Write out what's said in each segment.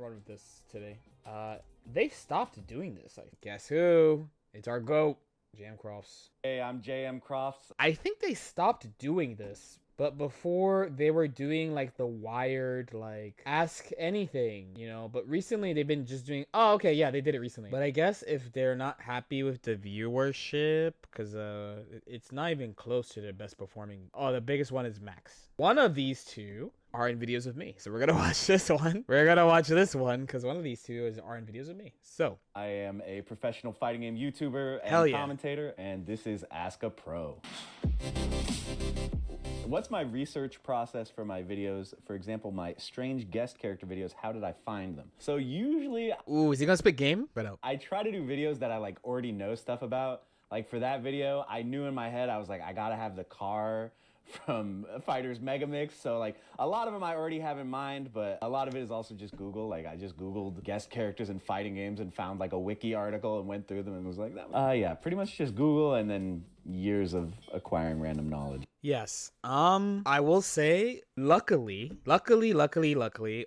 run with this today. They stopped doing this. Guess who? It's our GOAT, JM Crofts. Hey, I'm JM Crofts. I think they stopped doing this, but before they were doing like the wired, like ask anything, you know, but recently they've been just doing, oh, okay, yeah, they did it recently. But I guess if they're not happy with the viewership, because it's not even close to their best performing. Oh, the biggest one is Max. One of these two are in videos of me. So we're gonna watch this one. We're gonna watch this one because one of these two are in videos of me. So I am a professional fighting game YouTuber and Hell yeah. commentator, and this is Ask a Pro. What's my research process for my videos? For example, my strange guest character videos, how did I find them? So usually, ooh, is he gonna spit game? Right out. I try to do videos that I like already know stuff about. Like for that video, I knew in my head, I was like, I gotta have the car from Fighters Mega Mix. So like a lot of them I already have in mind, but a lot of it is also just Google. Like I just Googled guest characters in fighting games and found like a wiki article and went through them and was like, yeah, pretty much just Google and then years of acquiring random knowledge. Yes. I will say, luckily,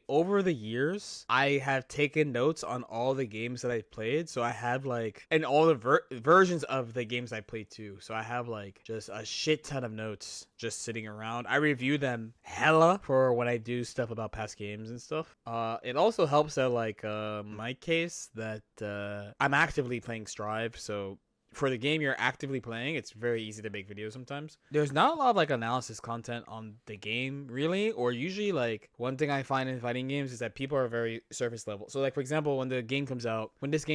over the years, I have taken notes on all the games that I've played. So I have like, and all the versions of the games I played too. So I have like just a shit ton of notes just sitting around. I review them hella for when I do stuff about past games and stuff. It also helps that like, my case that, I'm actively playing Strive. So for the game you're actively playing, it's very easy to make videos sometimes. There's not a lot of like analysis content on the game really, or usually like one thing I find in fighting games is that people are very surface level. So like for example, when this game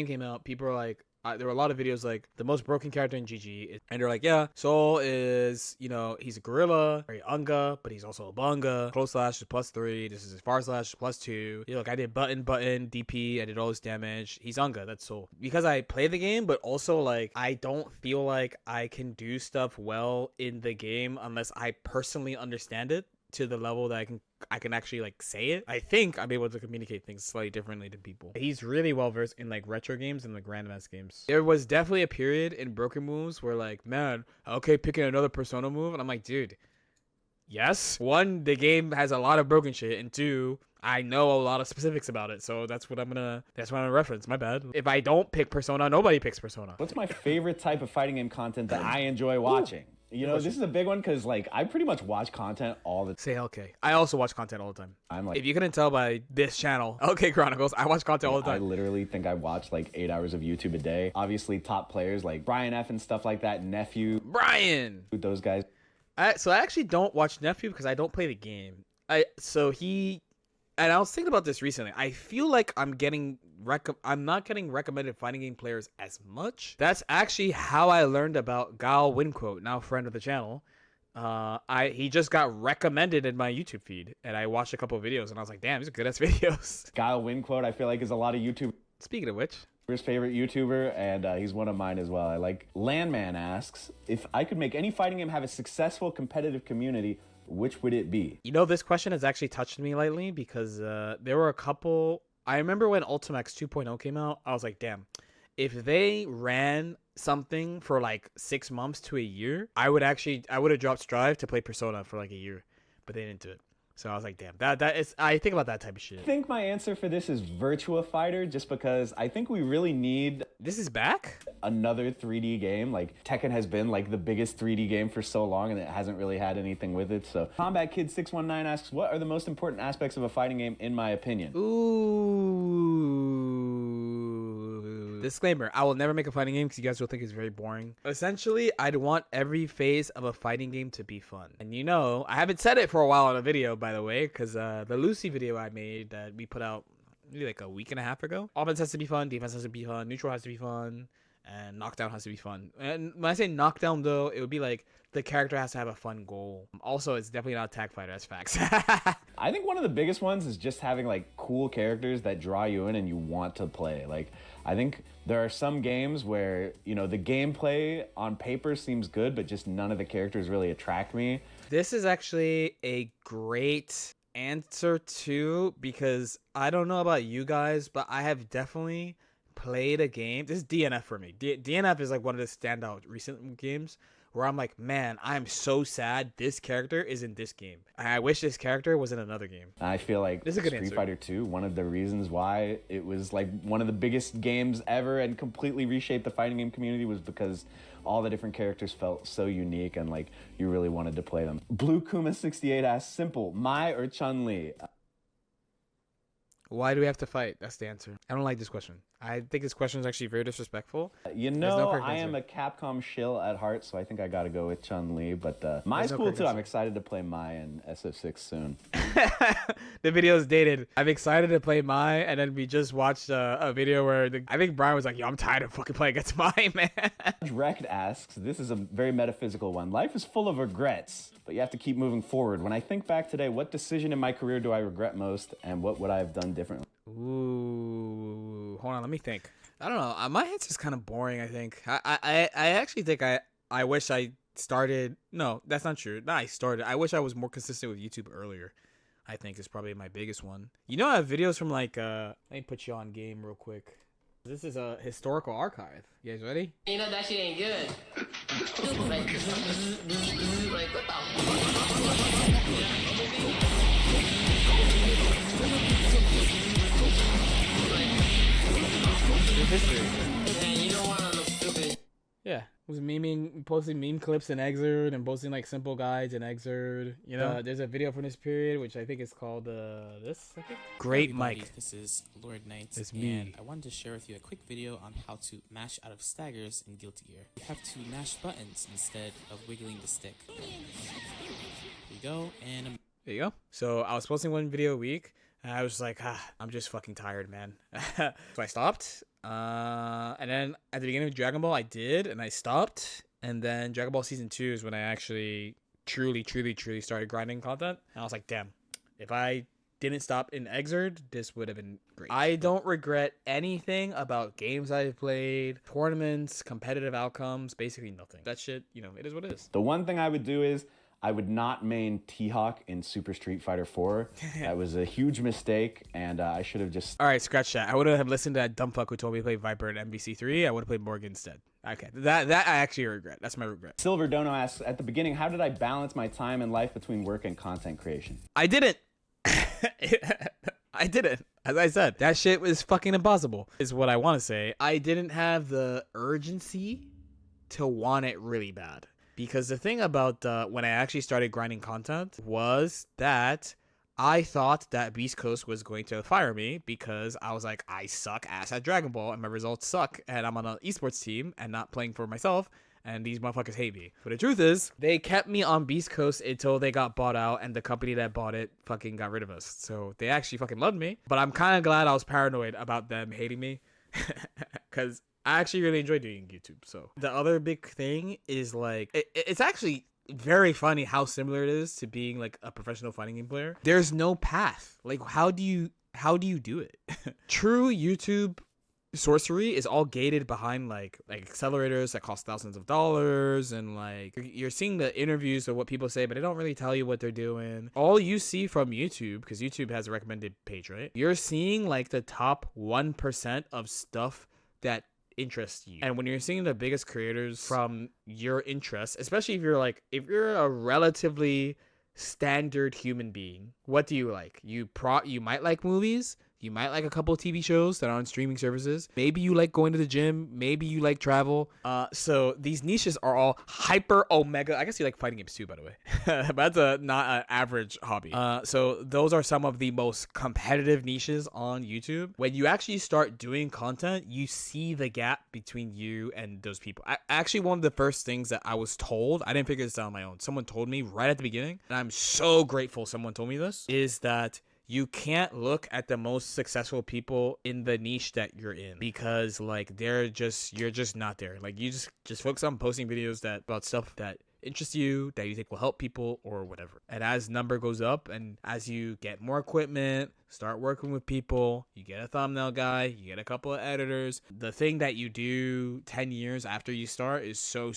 came out, people are like, there were a lot of videos like the most broken character in GG, and they're like, yeah, Soul is, you know, he's a gorilla, very unga, but he's also a bunga. Close slash is +3. This is his far slash +2. You know, like I did button DP. I did all this damage. He's unga. That's Soul. Because I play the game, but also like I don't feel like I can do stuff well in the game unless I personally understand it to the level that I can actually like say it. I think I'm able to communicate things slightly differently to people. He's really well versed in like retro games and like random ass games. There was definitely a period in broken moves where like, man, okay, picking another Persona move, and I'm like, dude, yes. One, the game has a lot of broken shit, and two, I know a lot of specifics about it, so that's what I'm gonna reference. My bad. If I don't pick Persona, nobody picks Persona. What's my favorite type of fighting game content that I enjoy watching? Ooh. You know, this is a big one because, like, I pretty much watch content all the time. Say LK. I also watch content all the time. I'm like, if you couldn't tell by this channel, LK Chronicles, I watch content all the time. I literally think I watch like 8 hours of YouTube a day. Obviously, top players like Brian F and stuff like that. Nephew. Brian. Those guys. So I actually don't watch Nephew because I don't play the game. And I was thinking about this recently. I feel like I'm not getting recommended fighting game players as much. That's actually how I learned about Gal Winquote, now friend of the channel. He just got recommended in my YouTube feed, and I watched a couple of videos, and I was like, damn, these are good ass videos. Gal Winquote, I feel like, is a lot of YouTube. Speaking of which, his favorite YouTuber, and he's one of mine as well. I like. Landman asks, if I could make any fighting game have a successful competitive community, which would it be? You know, this question has actually touched me lately because there were a couple. I remember when Ultimax 2.0 came out, I was like, damn, if they ran something for like 6 months to a year, I would have dropped Strive to play Persona for like a year, but they didn't do it. So I was like, damn, that is, I think about that type of shit. I think my answer for this is Virtua Fighter, just because I think we really need... This is back? Another 3D game. Like, Tekken has been like the biggest 3D game for so long, and it hasn't really had anything with it. So Combat Kid 619 asks, what are the most important aspects of a fighting game, in my opinion? Ooh. Disclaimer, I will never make a fighting game because you guys will think it's very boring. Essentially, I'd want every phase of a fighting game to be fun. And you know, I haven't said it for a while on a video, by the way, because the Lucy video I made that we put out maybe like a week and a half ago. Offense has to be fun, defense has to be fun, neutral has to be fun, and knockdown has to be fun. And when I say knockdown, though, it would be like the character has to have a fun goal. Also, it's definitely not a tag fighter. That's facts. I think one of the biggest ones is just having like cool characters that draw you in and you want to play. Like, I think there are some games where, you know, the gameplay on paper seems good, but just none of the characters really attract me. This is actually a great answer too, because I don't know about you guys, but I have definitely played a game. This is DNF for me. DNF is like one of the standout recent games where I'm like, man, I'm so sad this character is in this game. I wish this character was in another game. I feel like This is a good Street answer. Fighter 2, one of the reasons why it was like one of the biggest games ever and completely reshaped the fighting game community was because all the different characters felt so unique and like you really wanted to play them. Blue Kuma 68 asks, simple, Mai or Chun-Li? Why do we have to fight? That's the answer. I don't like this question. I think this question is actually very disrespectful. You There's know, no correct I am answer. a Capcom shill at heart, so I think I gotta go with Chun-Li, but Mai's no cool correct too. I'm answer. excited to play Mai in SF6 soon. The video is dated. I'm excited to play Mai, and then we just watched a video where I think Brian was like, yo, I'm tired of fucking playing against Mai, man. Rect asks, this is a very metaphysical one. Life is full of regrets, but you have to keep moving forward. When I think back today, what decision in my career do I regret most, and what would I have done differently? Ooh, hold on, let me think. I don't know. My answer's kind of boring, I think. I actually think I wish I started. No, that's not true. No, I started. I wish I was more consistent with YouTube earlier. I think is probably my biggest one. You know, I have videos from like, let me put you on game real quick. This is a historical archive. You guys ready? You know that shit ain't good. Like, what History. Man, you don't wanna look stupid. Yeah, it was posting meme clips in Exerd and posting like simple guides in Exerd. You know, there's a video from this period which I think is called this. I think. Great Everybody, mic. This is Lord Knights, It's me. and I wanted to share with you a quick video on how to mash out of staggers in Guilty Gear. You have to mash buttons instead of wiggling the stick. Here you go, and There you go. So I was posting one video a week, and I was like, I'm just fucking tired, man. So I stopped. And then at the beginning of Dragon Ball, I did, and I stopped. And then Dragon Ball Season 2 is when I actually truly started grinding content. And I was like, damn, if I didn't stop in Exerd, this would have been great. I don't regret anything about games I've played, tournaments, competitive outcomes, basically nothing. That shit, you know, it is what it is. The one thing I would do is I would not main T-Hawk in Super Street Fighter 4. That was a huge mistake, and I should have just... All right, scratch that. I would have listened to that dumb fuck who told me to play Viper at MVC3. I would have played Morgan instead. Okay, that I actually regret. That's my regret. Silver Dono asks, at the beginning, how did I balance my time and life between work and content creation? I didn't. I didn't. As I said, that shit was fucking impossible, is what I want to say. I didn't have the urgency to want it really bad. Because the thing about when I actually started grinding content was that I thought that Beast Coast was going to fire me because I was like, I suck ass at Dragon Ball and my results suck and I'm on an esports team and not playing for myself and these motherfuckers hate me. But the truth is, they kept me on Beast Coast until they got bought out and the company that bought it fucking got rid of us. So they actually fucking loved me. But I'm kind of glad I was paranoid about them hating me because I actually really enjoy doing YouTube. So the other big thing is like, it's actually very funny how similar it is to being like a professional fighting game player. There's no path. Like, how do you do it? True YouTube sorcery is all gated behind like accelerators that cost thousands of dollars, and like you're seeing the interviews of what people say, but they don't really tell you what they're doing. All you see from YouTube, because YouTube has a recommended page, right? You're seeing like the top 1% of stuff that interests you. And when you're seeing the biggest creators from your interests, especially if you're a relatively standard human being, what do you like? You might like movies. You might like a couple of TV shows that are on streaming services. Maybe you like going to the gym. Maybe you like travel. So these niches are all hyper omega. I guess you like fighting games too, by the way. But that's not an average hobby. So those are some of the most competitive niches on YouTube. When you actually start doing content, you see the gap between you and those people. Actually, one of the first things that I was told, I didn't figure this out on my own. Someone told me right at the beginning, and I'm so grateful someone told me this, is that you can't look at the most successful people in the niche that you're in, because like you're just not there. Like you just focus on posting videos about stuff that interests you, that you think will help people or whatever. And as number goes up and as you get more equipment, start working with people, you get a thumbnail guy, you get a couple of editors, the thing that you do 10 years after you start is so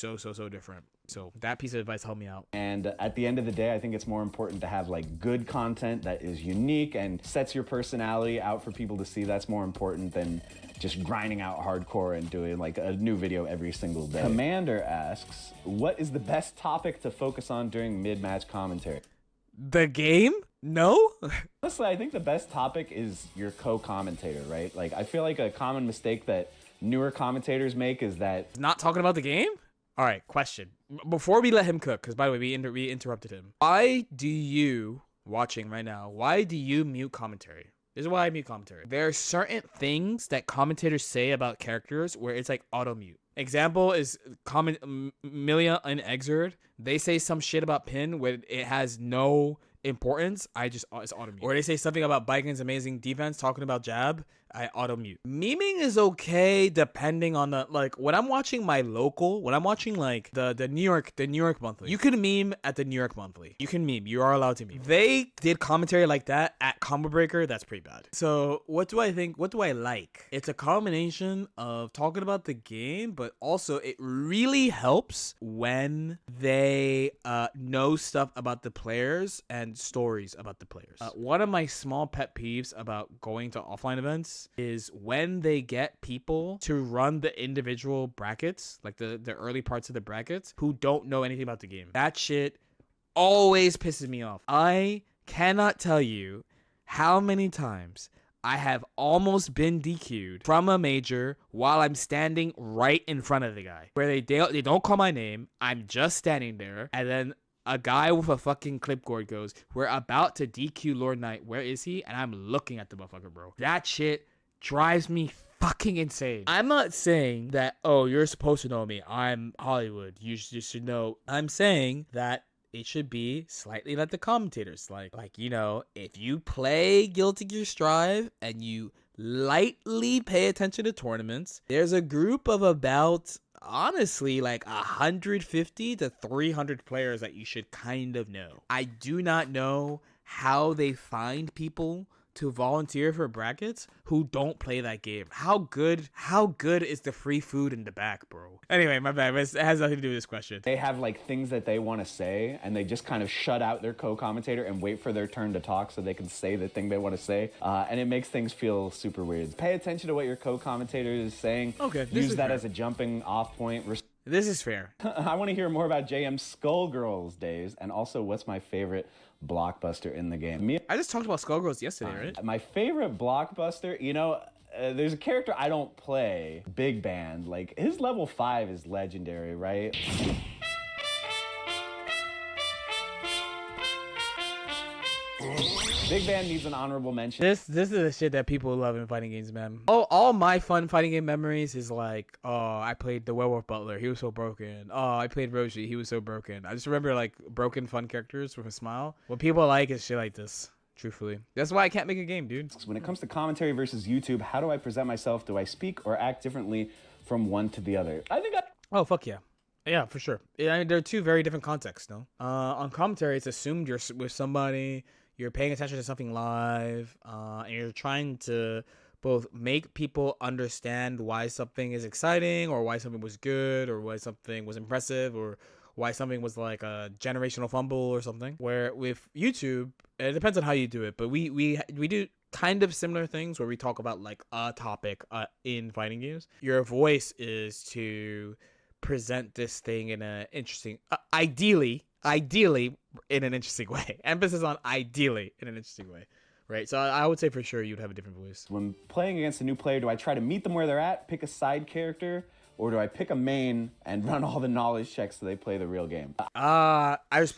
different. So that piece of advice helped me out. And at the end of the day, I think it's more important to have like good content that is unique and sets your personality out for people to see. That's more important than just grinding out hardcore and doing like a new video every single day. Commander asks, what is the best topic to focus on during mid-match commentary? The game? No? Honestly, I think the best topic is your co-commentator, right? Like, I feel like a common mistake that newer commentators make is that... Not talking about the game? All right, question. Before we let him cook, because by the way, we interrupted him. Why do you, watching right now, why do you mute commentary? This is why I mute commentary. There are certain things that commentators say about characters where it's like auto mute. Example is Milia and Exerd. They say some shit about Pin where it has no importance. It's auto mute. Or they say something about Biken's amazing defense, talking about jab. I auto mute. Memeing is okay depending on the, like, when I'm watching my local, when I'm watching like the New York monthly, you can meme at the New York monthly. You can meme. You are allowed to meme. They did commentary like that at Combo Breaker. That's pretty bad. So what do I think? What do I like? It's a combination of talking about the game, but also it really helps when they know stuff about the players and stories about the players. One of my small pet peeves about going to offline events is when they get people to run the individual brackets, like the early parts of the brackets, who don't know anything about the game. That shit always pisses me off. I cannot tell you how many times I have almost been DQ'd from a major while I'm standing right in front of the guy, where they don't call my name. I'm just standing there, and then a guy with a fucking clipboard goes, "We're about to DQ Lord Knight. Where is he?" And I'm looking at the motherfucker, bro. That shit drives me fucking insane. I'm not saying that, oh, you're supposed to know me. I'm Hollywood. You should know. I'm saying that it should be slightly like the commentators. Like, you know, if you play Guilty Gear Strive and you lightly pay attention to tournaments, there's a group of about, honestly, like 150 to 300 players that you should kind of know. I do not know how they find people to volunteer for brackets who don't play that game. How good is the free food in the back, bro? Anyway, my bad. It has nothing to do with this question. They have like things that they want to say, and they just kind of shut out their co-commentator and wait for their turn to talk so they can say the thing they want to say. And it makes things feel super weird. Pay attention to what your co-commentator is saying. Okay, use that as a jumping off point. This is fair. I want to hear more about JM's Skullgirls days, and also what's my favorite blockbuster in the game. I just talked about Skullgirls yesterday, right? My favorite blockbuster, you know, there's a character I don't play, Big Band. Like, his level 5 is legendary, right? Big Band needs an honorable mention. This is the shit that people love in fighting games, man. All my fun fighting game memories is like, oh, I played the Werewolf Butler. He was so broken. Oh, I played Roshi. He was so broken. I just remember like broken fun characters with a smile. What people like is shit like this. Truthfully, that's why I can't make a game, dude. When it comes to commentary versus YouTube, how do I present myself? Do I speak or act differently from one to the other? Oh, fuck yeah. Yeah, for sure. Yeah, I mean, they're two very different contexts, no? On commentary, it's assumed you're with somebody, you're paying attention to something live, and you're trying to both make people understand why something is exciting, or why something was good, or why something was impressive, or why something was like a generational fumble or something. Where with YouTube, it depends on how you do it, but we do kind of similar things where we talk about like a topic in fighting games. Your voice is to present this thing in an interesting, ideally in an interesting way. Emphasis on ideally in an interesting way, right? So I would say for sure you'd have a different voice. When playing against a new player, do I try to meet them where they're at, pick a side character, or do I pick a main and run all the knowledge checks so they play the real game? I just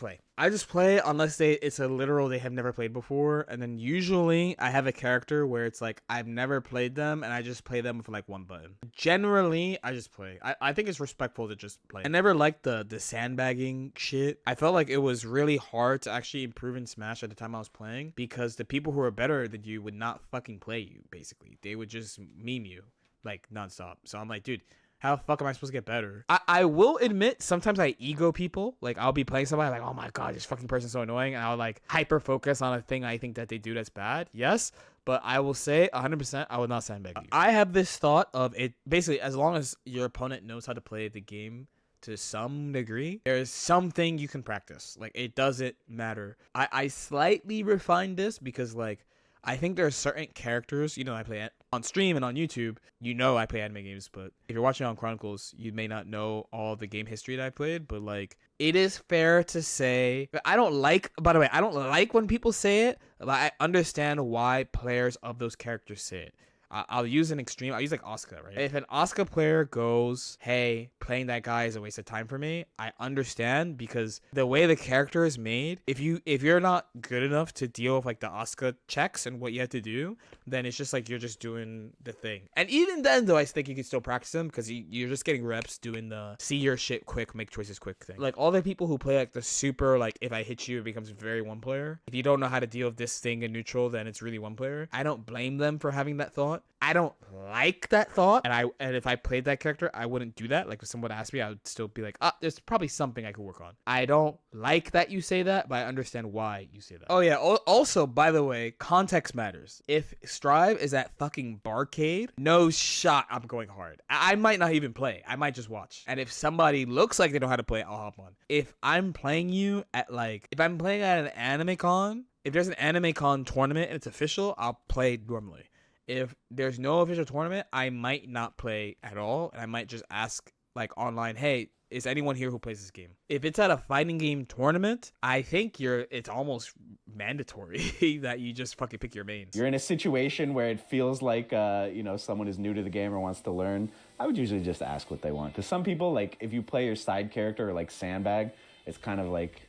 play unless it's a literal they have never played before, and then usually I have a character where it's like I've never played them and I just play them with like one button. Generally, I just play. I think it's respectful to just play. I never liked the sandbagging shit. I felt like it was really hard to actually improve in Smash at the time I was playing because the people who are better than you would not fucking play you, basically. They would just meme you like nonstop. So I'm like, dude, how the fuck am I supposed to get better? I will admit, sometimes I ego people. Like, I'll be playing somebody, like, oh my god, this fucking person's so annoying. And I'll, like, hyper-focus on a thing I think that they do that's bad. Yes, but I will say, 100%, I would not sandbag you. I have this thought of it, basically, as long as your opponent knows how to play the game to some degree. There's something you can practice. Like, it doesn't matter. I slightly refined this because, like, I think there are certain characters, I play on stream and on YouTube, I play anime games, but if you're watching on Chronicles, you may not know all the game history that I played, but like, it is fair to say, by the way, I don't like when people say it, but I understand why players of those characters say it. I'll use an extreme. I'll use like Asuka, right? If an Asuka player goes, hey, playing that guy is a waste of time for me, I understand, because the way the character is made, if you're not good enough to deal with like the Asuka checks and what you have to do, then it's just like you're just doing the thing. And even then, though, I think you can still practice them because you're just getting reps doing the see your shit quick, make choices quick thing. Like all the people who play like the super, like if I hit you, it becomes very one player. If you don't know how to deal with this thing in neutral, then it's really one player. I don't blame them for having that thought. I don't like that thought, and if I played that character, I wouldn't do that. Like if someone asked me, I would still be like, there's probably something I could work on. I don't like that you say that, but I understand why you say that. Oh yeah, also, by the way, context matters. If Strive is at fucking Barcade, no shot I'm going hard. I might not even play. I might just watch. And if somebody looks like they know how to play, I'll hop on. If I'm playing you at if I'm playing at an anime con, if there's an anime con tournament and it's official, I'll play normally. If there's no official tournament, I might not play at all, and I might just ask like online, hey, is anyone here who plays this game? If it's at a fighting game tournament, I think it's almost mandatory that you just fucking pick your mains. You're in a situation where it feels like someone is new to the game or wants to learn. I would usually just ask what they want, because some people, like if you play your side character or like sandbag, it's kind of like,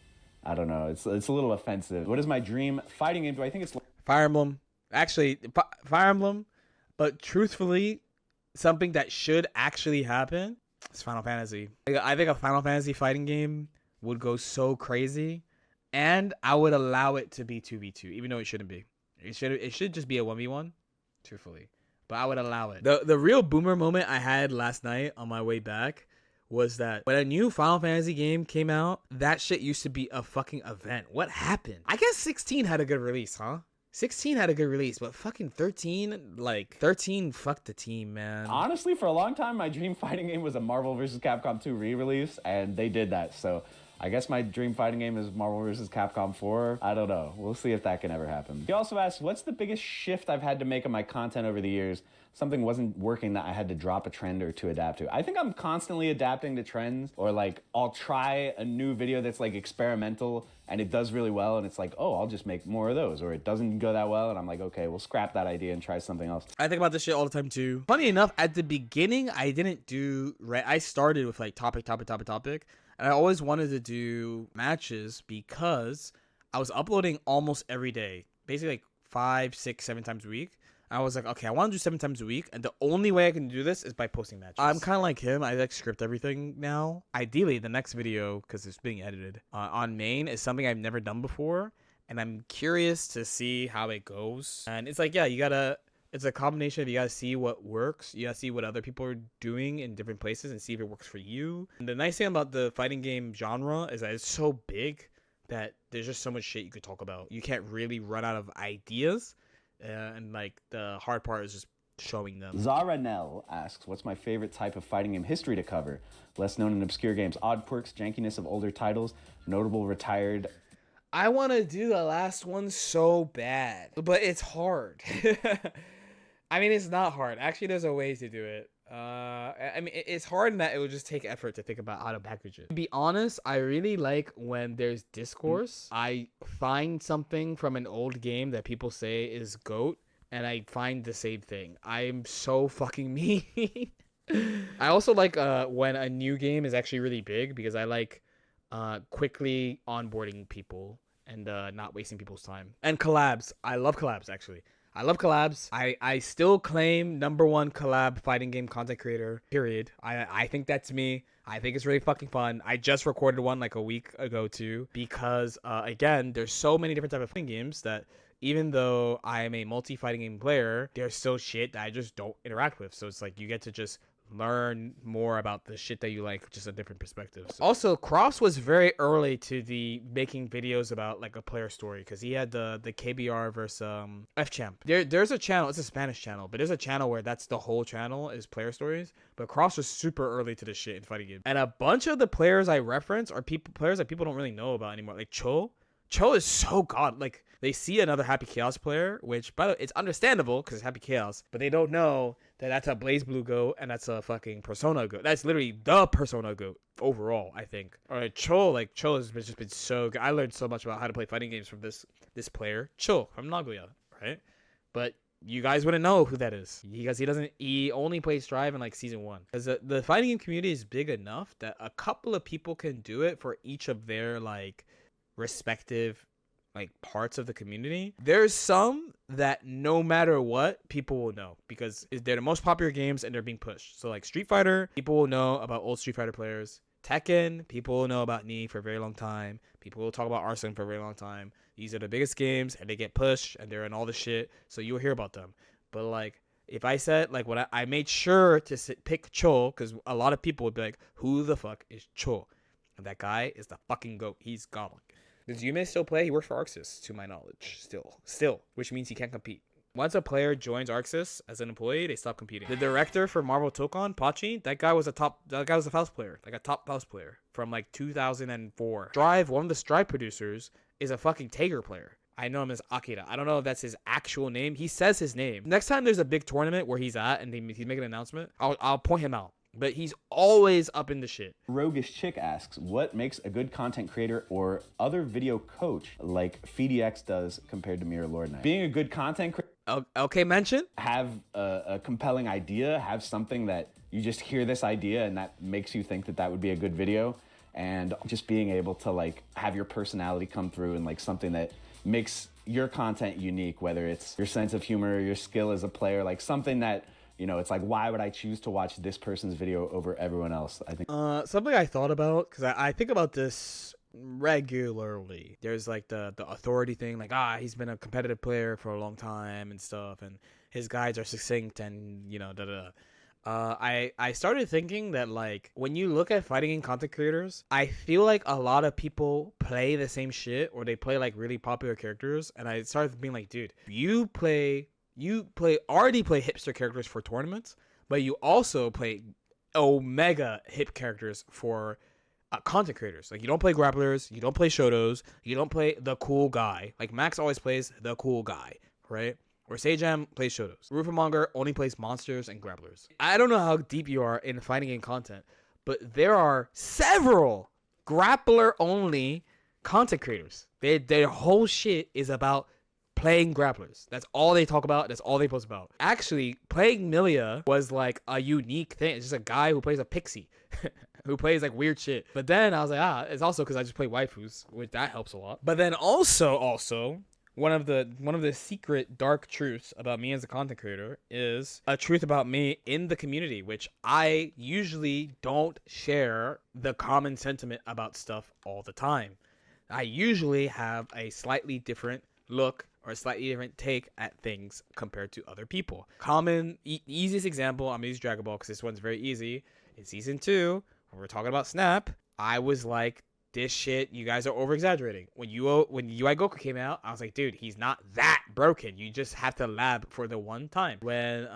I don't know, it's a little offensive. What is my dream fighting game? Do I think it's Fire Emblem? Actually, Fire Emblem, but truthfully, something that should actually happen is Final Fantasy. I think a Final Fantasy fighting game would go so crazy, and I would allow it to be 2v2, even though it shouldn't be. It should just be a 1v1, truthfully. But I would allow it. The real boomer moment I had last night on my way back was that when a new Final Fantasy game came out, that shit used to be a fucking event. What happened? I guess 16 had a good release, huh? 16 had a good release, but fucking 13 fucked the team, man. Honestly, for a long time, my dream fighting game was a Marvel vs. Capcom 2 re-release, and they did that. So I guess my dream fighting game is Marvel vs. Capcom 4. I don't know. We'll see if that can ever happen. He also asked, what's the biggest shift I've had to make in my content over the years? Something wasn't working that I had to drop a trend or to adapt to. I think I'm constantly adapting to trends, or like I'll try a new video that's like experimental and it does really well, and it's like, oh, I'll just make more of those. Or it doesn't go that well, and I'm like, okay, we'll scrap that idea and try something else. I think about this shit all the time too. Funny enough, at the beginning, I didn't do right. I started with like topic, and I always wanted to do matches because I was uploading almost every day, basically like 5, 6, 7 times a week. I was like, okay, I want to do 7 times a week, and the only way I can do this is by posting matches. I'm kind of like him. I like script everything now. Ideally, the next video, because it's being edited on main, is something I've never done before, and I'm curious to see how it goes. And it's like, yeah, it's a combination of you gotta see what works, you gotta see what other people are doing in different places and see if it works for you. And the nice thing about the fighting game genre is that it's so big that there's just so much shit you could talk about. You can't really run out of ideas. And like the hard part is just showing them. Zara Nell asks, what's my favorite type of fighting game history to cover? Less known and obscure games, odd quirks, jankiness of older titles, notable retired. I want to do the last one so bad, but it's hard. I mean, it's not hard. Actually, there's a way to do it. I mean, it's hard in that it would just take effort to think about how to package it. To be honest, I really like when there's discourse. I find something from an old game that people say is GOAT, and I find the same thing. I'm so fucking mean. I also like when a new game is actually really big, because I like quickly onboarding people and not wasting people's time. And collabs. I love collabs, actually. I love collabs. I still claim #1 collab fighting game content creator, period. I think that's me. I think it's really fucking fun. I just recorded one like a week ago too, because again, there's so many different types of fighting games that even though I am a multi-fighting game player, there's still shit that I just don't interact with. So it's like you get to just learn more about the shit that you like, just a different perspective. Also, Cross was very early to the making videos about like a player story because he had the KBR versus F Champ. There's a channel, it's a Spanish channel, but there's a channel where that's the whole channel is player stories. But Cross was super early to this shit in fighting games, and a bunch of the players I reference are players that people don't really know about anymore. Like Cho is so god. Like they see another Happy Chaos player, which by the way, it's understandable because it's Happy Chaos, but they don't know that that's a Blaze Blue goat and that's a fucking Persona goat. That's literally the Persona goat overall, I think. All right, Cho has just been so good. I learned so much about how to play fighting games from this player, Cho from Nagoya, right? But you guys wouldn't know who that is because he only plays Strive in like season 1. Because the fighting game community is big enough that a couple of people can do it for each of their like respective like parts of the community. There's some that no matter what, people will know because they're the most popular games and they're being pushed. So like Street Fighter, people will know about old Street Fighter players. Tekken, people will know about Knee for a very long time. People will talk about Arsene for a very long time. These are the biggest games and they get pushed and they're in all the shit, so you'll hear about them. But like if I said like what I made sure to pick Cho because a lot of people would be like, who the fuck is Cho? And that guy is the fucking goat. He's godlike. Does Yume still play? He works for Arxis, to my knowledge. Still, which means he can't compete. Once a player joins Arxis as an employee, they stop competing. The director for Marvel Tokon, Pachi, that guy was a Faust player, like a top Faust player from like 2004. Strive, one of the Strive producers, is a fucking Tager player. I know him as Akira. I don't know if that's his actual name. He says his name. Next time there's a big tournament where he's at and he's making an announcement, I'll point him out. But he's always up in the shit. Roguish Chick asks, what makes a good content creator or other video coach like FeedX does compared to Mirror Lord Knight? Being a good content creator, okay, mention. Have a compelling idea, have something that you just hear this idea and that makes you think that would be a good video. And just being able to like have your personality come through and like something that makes your content unique, whether it's your sense of humor, your skill as a player, like something that, you know, it's like, why would I choose to watch this person's video over everyone else? I think something I thought about, because I think about this regularly. There's like the authority thing, like, he's been a competitive player for a long time and stuff, and his guides are succinct and, you know, I started thinking that, like, when you look at fighting game content creators, I feel like a lot of people play the same shit, or they play, like, really popular characters, and I started being like, dude, you already play hipster characters for tournaments, but you also play omega hip characters for content creators. Like, you don't play grapplers, you don't play shotos, you don't play the cool guy. Like, Max always plays the cool guy, right? Or Sejam plays shotos. Rufamonger only plays monsters and grapplers. I don't know how deep you are in fighting game content, but there are several grappler-only content creators. Their whole shit is about playing grapplers. That's all they talk about. That's all they post about. Actually, playing Milia was like a unique thing. It's just a guy who plays a pixie, who plays like weird shit. But then I was like, it's also because I just play waifus, which that helps a lot. But then also one of the secret dark truths about me as a content creator is a truth about me in the community, which I usually don't share the common sentiment about stuff all the time. I usually have a slightly different look or a slightly different take at things compared to other people. Easiest example, I'm gonna use Dragon Ball because this one's very easy. In season 2, when we're talking about Snap, I was like, this shit, you guys are over exaggerating. When UI Goku came out, I was like, dude, he's not that broken. You just have to lab for the one time. When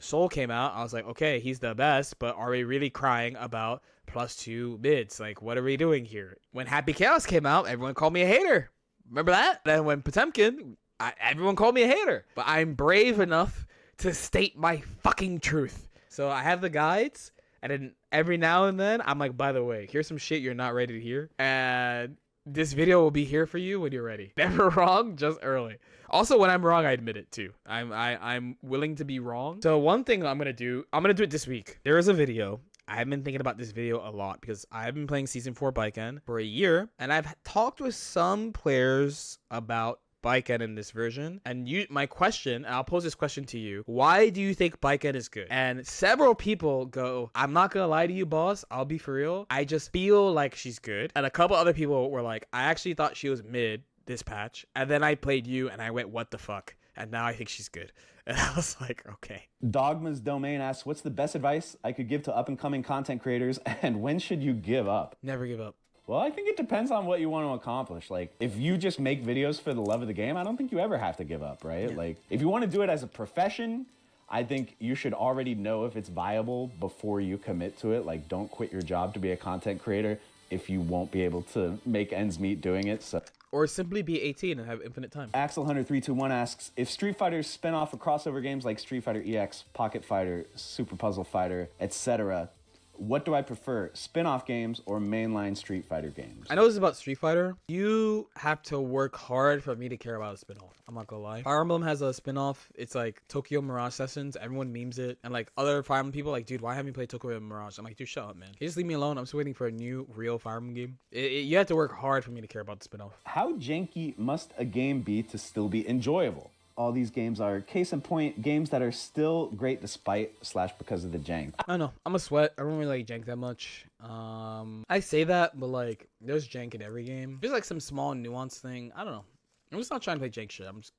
Soul came out, I was like, okay, he's the best, but are we really crying about +2 mids? Like, what are we doing here? When Happy Chaos came out, everyone called me a hater. Remember that? Then when Potemkin, everyone called me a hater. But I'm brave enough to state my fucking truth. So I have the guides, and then every now and then, I'm like, by the way, here's some shit you're not ready to hear. And this video will be here for you when you're ready. Never wrong, just early. Also, when I'm wrong, I admit it too. I'm willing to be wrong. So one thing I'm gonna do it this week. There is a video. I've been thinking about this video a lot because I've been playing Season 4 Baiken for a year, and I've talked with some players about Baiken in this version. And my question, and I'll pose this question to you, why do you think Baiken is good? And several people go, I'm not gonna lie to you, boss, I'll be for real, I just feel like she's good. And a couple other people were like, I actually thought she was mid this patch, and then I played you and I went, what the fuck? and now I think she's good. And I was like, okay. Dogma's Domain asks, what's the best advice I could give to up-and-coming content creators, and when should you give up? Never give up. Well, I think it depends on what you want to accomplish. Like, if you just make videos for the love of the game, I don't think you ever have to give up, right? Yeah. Like, if you want to do it as a profession, I think you should already know if it's viable before you commit to it. Like, don't quit your job to be a content creator if you won't be able to make ends meet doing it. So. Or simply be 18 and have infinite time. Axel Hunter 321 asks, if Street Fighter spin off of crossover games like Street Fighter EX, Pocket Fighter, Super Puzzle Fighter, etc., what do I prefer, spin-off games or mainline Street Fighter games? I know this is about Street Fighter. You have to work hard for me to care about a spin-off. I'm not gonna lie. Fire Emblem has a spin-off. It's like Tokyo Mirage Sessions. Everyone memes it. And like other Fire Emblem people like, dude, why haven't you played Tokyo Mirage? I'm like, dude, shut up, man. Can you just leave me alone? I'm still waiting for a new real Fire Emblem game. You have to work hard for me to care about the spin-off. How janky must a game be to still be enjoyable? All these games are, case in point, games that are still great despite / because of the jank. I don't know. I'm a sweat. I don't really like jank that much. I say that, but like, there's jank in every game. There's like some small nuance thing. I don't know. I'm just not trying to play jank shit. I'm just.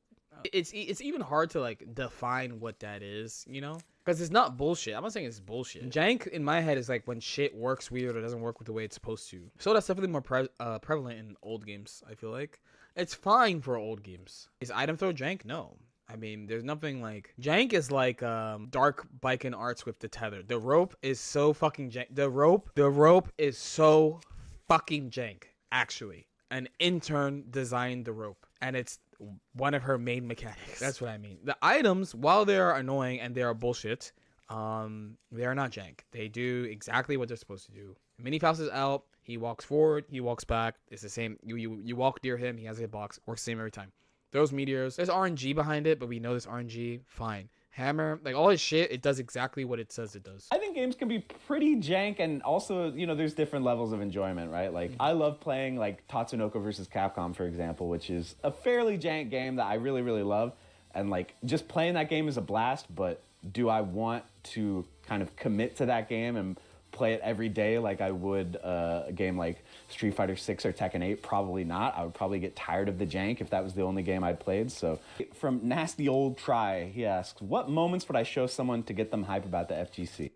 It's even hard to like define what that is, you know? Because it's not bullshit. I'm not saying it's bullshit. Jank in my head is like when shit works weird or doesn't work with the way it's supposed to. So that's definitely more prevalent in old games, I feel like. It's fine for old games. Is item throw jank? No. I mean, there's nothing like... Jank is like dark bike and arts with the tether. The rope is so fucking jank. The rope is so fucking jank, actually. An intern designed the rope. And it's one of her main mechanics. That's what I mean. The items, while they are annoying and they are bullshit, they are not jank. They do exactly what they're supposed to do. Mini Faust is out. He walks forward. He walks back. It's the same. You walk near him. He has a hitbox. Works the same every time. Those meteors. There's RNG behind it, but we know this RNG. Fine. Hammer, like all his shit, it does exactly what it says it does. I think games can be pretty jank, and also, you know, there's different levels of enjoyment, right? Like, I love playing, like, Tatsunoko versus Capcom, for example, which is a fairly jank game that I really, really love. And, like, just playing that game is a blast, but do I want to kind of commit to that game and play it every day like I would a game like Street Fighter 6 or Tekken 8? Probably not. I would probably get tired of the jank if that was the only game I'd played. So from Nasty Old Try, he asks, what moments would I show someone to get them hype about the FGC?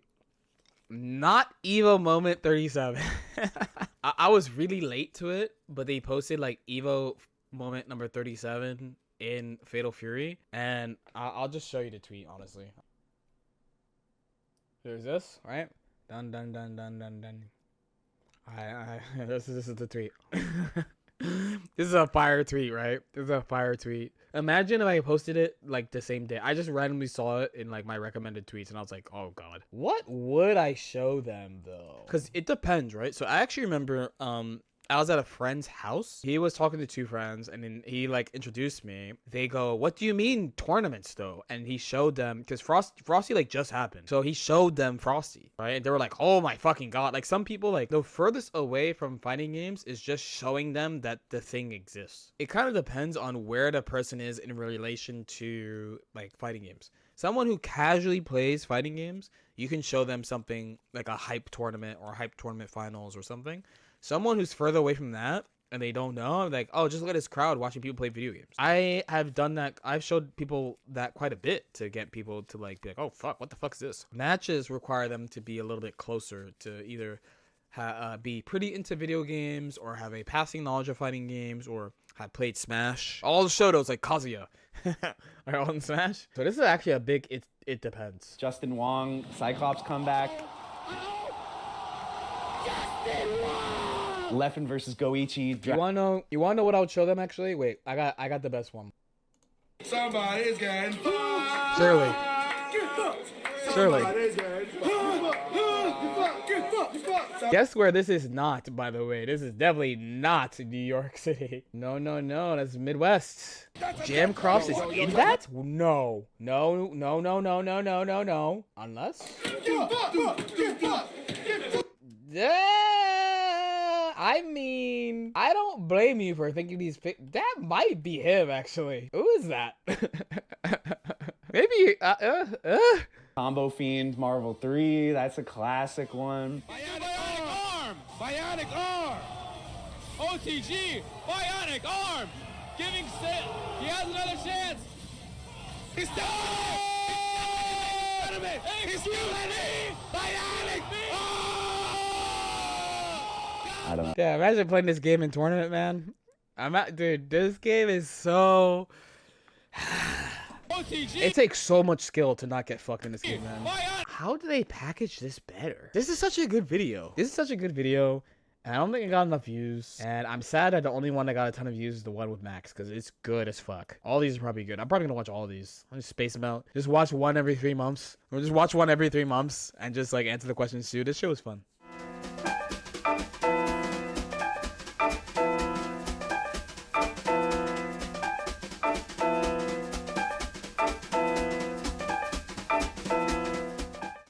Not Evo moment 37. I was really late to it, but they posted like Evo moment number 37 in Fatal Fury, and I'll just show you the tweet, honestly. There's this, right? Dun dun dun dun dun dun. This is the tweet. This is a fire tweet, right? This is a fire tweet. Imagine if I posted it like the same day. I just randomly saw it in like my recommended tweets, and I was like, oh god, what would I show them though? Because it depends, right? So I actually remember I was at a friend's house. He was talking to two friends, and then he like introduced me. They go, what do you mean tournaments though? And he showed them, because Frosty like just happened. So he showed them Frosty, right? And they were like, oh my fucking god. Like some people, like the furthest away from fighting games is just showing them that the thing exists. It kind of depends on where the person is in relation to like fighting games. Someone who casually plays fighting games, you can show them something like a hype tournament or hype tournament finals or something. Someone who's further away from that and they don't know, I'm like, oh, just look at this crowd watching people play video games. I have done that. I've showed people that quite a bit to get people to like be like, oh fuck, what the fuck is this? Matches require them to be a little bit closer to either be pretty into video games or have a passing knowledge of fighting games or have played Smash. All the Shotos like Kazuya are all in Smash. So this is actually a big it depends. Justin Wong, Cyclops comeback. Leffen versus Goichi. You wanna know what I would show them actually? Wait, I got the best one. Somebody's getting fucked. Surely. Guess where this is not, by the way. This is definitely not New York City. No, that's Midwest. Jamcrofts is in that? No. Unless? I mean, I don't blame you for thinking these that might be him, actually. Who is that? Maybe, Combo Fiend, Marvel 3, that's a classic one. Bionic arm! OTG! Bionic arm! Giving Seylor, he has another chance! He's done! He's I don't know. Yeah, imagine playing this game in tournament, man. Dude, this game is so... It takes so much skill to not get fucked in this game, man. How do they package this better? This is such a good video. This is such a good video, and I don't think it got enough views. And I'm sad that the only one that got a ton of views is the one with Max, because it's good as fuck. All these are probably good. I'm probably gonna watch all of these. I'll just space them out. Just watch one every 3 months. Or just watch one every 3 months and just like answer the questions too. This show is fun.